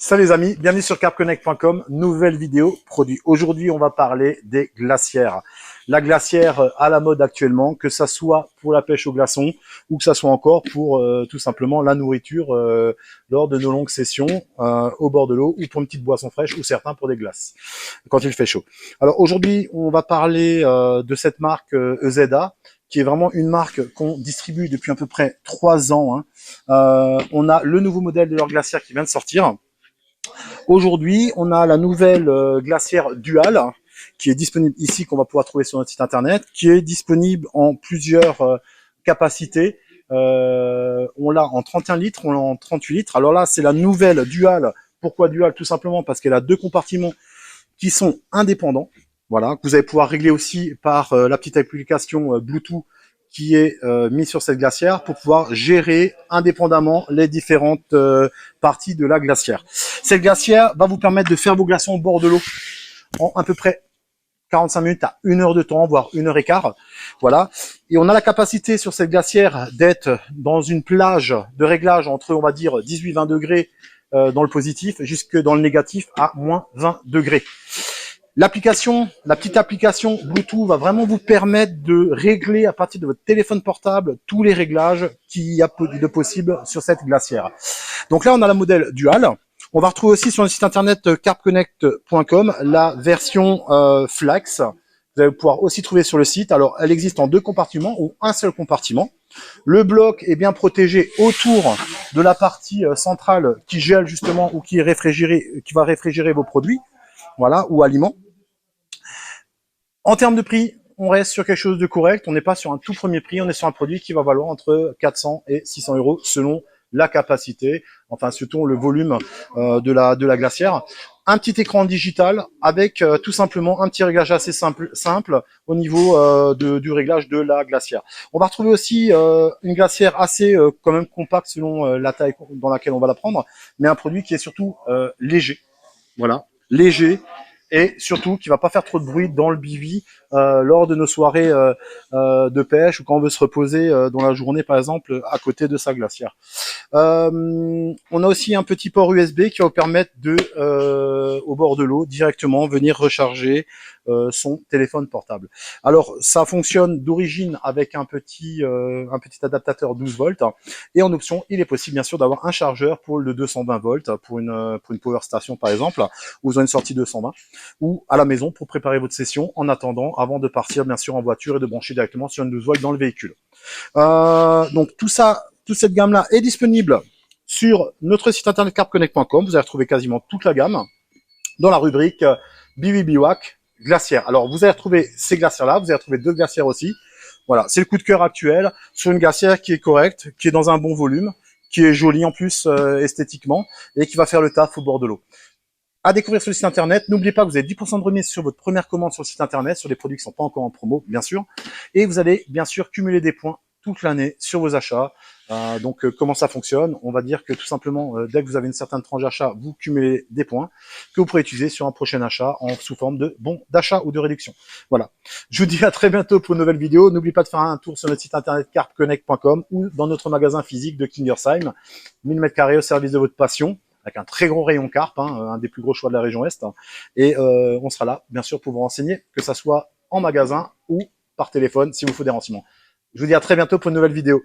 Salut les amis, bienvenue sur carpconnect.com, nouvelle vidéo produit. Aujourd'hui, on va parler des glacières. La glacière à la mode actuellement, que ça soit pour la pêche au glaçon ou que ça soit encore pour tout simplement la nourriture lors de nos longues sessions au bord de l'eau ou pour une petite boisson fraîche ou certains pour des glaces quand il fait chaud. Alors aujourd'hui, on va parler de cette marque EZA qui est vraiment une marque qu'on distribue depuis à peu près 3 ans. On a le nouveau modèle de leur glacière qui vient de sortir. Aujourd'hui, on a la nouvelle glacière Dual qui est disponible ici, qu'on va pouvoir trouver sur notre site internet, qui est disponible en plusieurs capacités. On l'a en 31 litres, on l'a en 38 litres. Alors là, c'est la nouvelle Dual. Pourquoi Dual? Tout simplement parce qu'elle a 2 compartiments qui sont indépendants. Voilà, que vous allez pouvoir régler aussi par la petite application Bluetooth qui est mis sur cette glacière pour pouvoir gérer indépendamment les différentes parties de la glacière. Cette glacière va vous permettre de faire vos glaçons au bord de l'eau en à peu près 45 minutes à 1 heure de temps, voire 1 heure et quart. Voilà. Et on a la capacité sur cette glacière d'être dans une plage de réglage entre, on va dire, 18-20 degrés dans le positif, jusque dans le négatif à moins 20 degrés. L'application, la petite application Bluetooth va vraiment vous permettre de régler à partir de votre téléphone portable tous les réglages qu'il y a de possible sur cette glacière. Donc là, on a la modèle Dual. On va retrouver aussi sur le site internet carpconnect.com la version Flex. Vous allez pouvoir aussi trouver sur le site. Alors, elle existe en 2 compartiments ou un seul compartiment. Le bloc est bien protégé autour de la partie centrale qui gèle justement ou qui est réfrigérée, qui va réfrigérer vos produits, voilà, ou aliments. En termes de prix, on reste sur quelque chose de correct. On n'est pas sur un tout premier prix. On est sur un produit qui va valoir entre 400 et 600 euros selon la capacité, enfin surtout le volume de la glacière. Un petit écran digital avec tout simplement un petit réglage assez simple au niveau du réglage de la glacière. On va retrouver aussi une glacière assez quand même compacte selon la taille dans laquelle on va la prendre, mais un produit qui est surtout léger. Voilà, léger. Et surtout qui va pas faire trop de bruit dans le bivy lors de nos soirées de pêche ou quand on veut se reposer dans la journée par exemple à côté de sa glacière. On a aussi un petit port USB qui va vous permettre de au bord de l'eau directement venir recharger son téléphone portable. Alors ça fonctionne d'origine avec un petit adaptateur 12 volts et en option il est possible bien sûr d'avoir un chargeur pour le 220 volts pour une power station par exemple, où vous avez une sortie 220 ou à la maison pour préparer votre session en attendant avant de partir bien sûr en voiture et de brancher directement sur une 12 volts dans le véhicule. Donc tout ça, toute cette gamme là est disponible sur notre site internet carpconnect.com. Vous allez retrouver quasiment toute la gamme dans la rubrique BBBWAC glacière. Alors vous allez retrouver ces glacières là, vous allez retrouver 2 glacières aussi. Voilà, c'est le coup de cœur actuel sur une glacière qui est correcte, qui est dans un bon volume, qui est jolie en plus esthétiquement et qui va faire le taf au bord de l'eau. À découvrir sur le site internet. N'oubliez pas que vous avez 10% de remise sur votre première commande sur le site internet, sur des produits qui ne sont pas encore en promo, bien sûr. Et vous allez bien sûr cumuler des points toute l'année sur vos achats. Comment ça fonctionne? On va dire que tout simplement, dès que vous avez une certaine tranche d'achat, vous cumulez des points que vous pourrez utiliser sur un prochain achat sous forme de bons d'achat ou de réduction. Voilà. Je vous dis à très bientôt pour une nouvelle vidéo. N'oubliez pas de faire un tour sur notre site internet carpconnect.com ou dans notre magasin physique de Kingersheim. 1000 m² au service de votre passion, avec un très gros rayon carpe, un des plus gros choix de la région Est. Et on sera là, bien sûr, pour vous renseigner, que ça soit en magasin ou par téléphone, si vous faut des renseignements. Je vous dis à très bientôt pour une nouvelle vidéo.